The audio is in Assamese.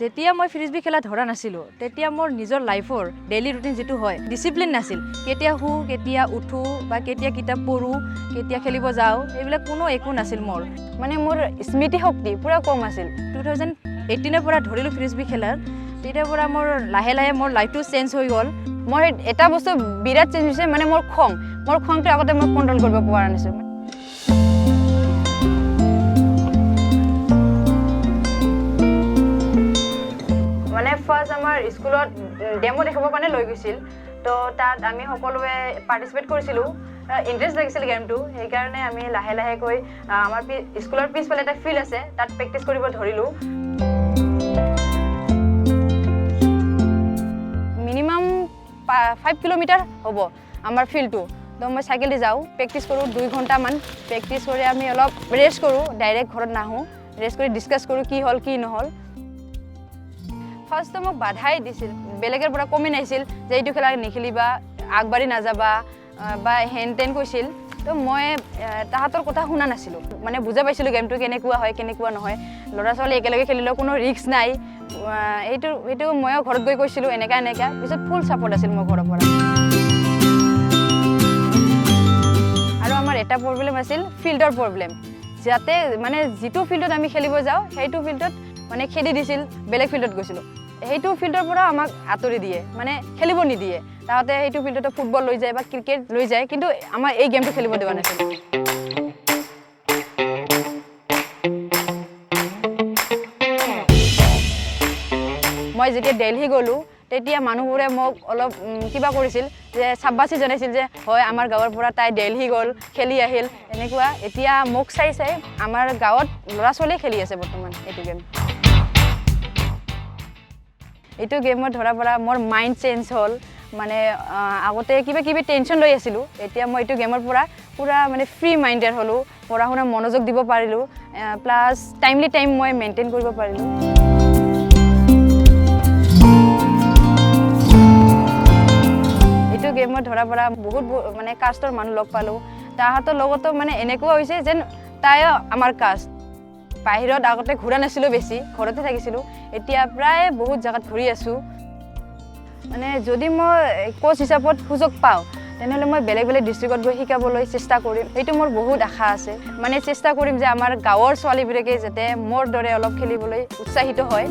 যেতিয়া মই ফ্ৰিজবি খেলা ধৰা নাছিলোঁ তেতিয়া মোৰ নিজৰ লাইফৰ ডেইলি ৰুটিন যেটো হয় ডিসিপ্লিন নাছিল কেতিয়া হু কেতিয়া উঠো বা কেতিয়া কিতাপ পঢ়ো কেতিয়া খেলিব যাও এইবিলাক কোনো একো নাছিল মোৰ মানে মোৰ স্মৃতি শক্তি পুৰা কম আছিল 2018 পৰা ধৰিলো ফ্ৰিজবি খেলাৰ তেতিয়াৰ পৰা মোৰ লাহে লাহে মোৰ লাইফটো চেঞ্জ হৈ গ'ল মোৰ এটা বস্তু বিৰাট চেঞ্জ হৈছে মানে মোৰ খংটো আগতে মই কন্ট্ৰোল কৰিব পৰা নাছিল মানে ফাৰ্স্ট আমাৰ স্কুলত ডেমো দেখাবৰ কাৰণে লৈ গৈছিল তো তাত আমি সকলোৱে পাৰ্টিসিপেট কৰিছিলোঁ ইন্টাৰেষ্ট লাগিছিল গেমটো সেইকাৰণে আমি লাহে লাহে কৈ আমাৰ স্কুলৰ পিছফালে এটা ফিল্ড আছে তাত প্ৰেক্টিছ কৰিব ধৰিলোঁ মিনিমাম 5 কিলোমিটাৰ হ'ব আমাৰ ফিল্ডটো তো মই সাইকেল দি যাওঁ প্ৰেক্টিছ কৰোঁ 2 ঘণ্টামান প্ৰেক্টিছ কৰি আমি অলপ ৰেষ্ট কৰোঁ ডাইৰেক্ট ঘৰত নাহোঁ ৰেষ্ট কৰি ডিসকাস কৰোঁ কি হ'ল কি নহ'ল ফাৰ্স্ট মোক বাধাই দিছিল বেলেগৰ পৰা কমেন্ট আহিছিল যে এইটো খেলা নেখেলিবা আগবাঢ়ি নাযাবা বা হেনটেন কৈছিল তো মই তাহাঁতৰ কথা শুনা নাছিলোঁ মানে বুজা পাইছিলোঁ গেমটো কেনেকুৱা হয় কেনেকুৱা নহয় ল'ৰা ছোৱালী একেলগে খেলিলেও কোনো ৰিস্ক নাই এইটো ময়ো ঘৰত গৈ কৈছিলোঁ এনেকা পিছত ফুল ছাপোৰ্ট আছিল মোৰ ঘৰৰ পৰা আৰু আমাৰ এটা প্ৰব্লেম আছিল ফিল্ডৰ প্ৰব্লেম যাতে মানে যিটো ফিল্ডত আমি খেলিব যাওঁ সেইটো ফিল্ডত মানে খেদি দিছিল বেলেগ ফিল্ডত গৈছিলোঁ সেইটো ফিল্ডৰ পৰা আমাক আঁতৰি দিয়ে মানে খেলিব নিদিয়ে তাহাঁতে সেইটো ফিল্ডতে ফুটবল লৈ যায় বা ক্ৰিকেট লৈ যায় কিন্তু আমাৰ এই গেমটো খেলিব দিয়া নাছিল মই যেতিয়া দিল্লী গ'লো তেতিয়া মানুহবোৰে মোক অলপ কিবা কৰিছিল যে চাব্বাসী জনাইছিল যে হয় আমাৰ গাঁৱৰ পৰা তাই দিল্লী গ'ল খেলি আহিল এনেকুৱা এতিয়া মোক চাই আমাৰ গাঁৱত ল'ৰা ছোৱালী খেলি আছে বৰ্তমান এইটো গেম এইটো গেমত ধৰা পৰা মোৰ মাইণ্ড চেঞ্জ হ'ল মানে আগতে কিবা টেনশ্যন লৈ আছিলোঁ এতিয়া মই এইটো গেমৰ পৰা পুৰা মানে ফ্ৰী মাইণ্ডেড হ'লোঁ পঢ়া শুনা মনোযোগ দিব পাৰিলোঁ প্লাছ টাইমলি টাইম মই মেইনটেইন কৰিব পাৰিলোঁ এইটো গেমত ধৰা পৰা বহুত মানে কাষ্টৰ মানুহ লগ পালোঁ তাহাঁতৰ লগতো মানে এনেকুৱা হৈছে যেন তাইও আমাৰ কাষ্ট বাহিৰত আগতে ঘূৰা নাছিলোঁ বেছি ঘৰতে থাকিছিলোঁ এতিয়া প্ৰায় বহুত জাগাত ঘূৰি আছোঁ মানে যদি মই কোচ হিচাপত সুযোগ পাওঁ তেনেহ'লে মই বেলেগ ডিষ্ট্ৰিক্টত গৈ শিকাবলৈ চেষ্টা কৰিম এইটো মোৰ বহুত আশা আছে মানে চেষ্টা কৰিম যে আমাৰ গাঁৱৰ ছোৱালীবিলাকে যাতে মোৰ দৰে অলপ খেলিবলৈ উৎসাহিত হয়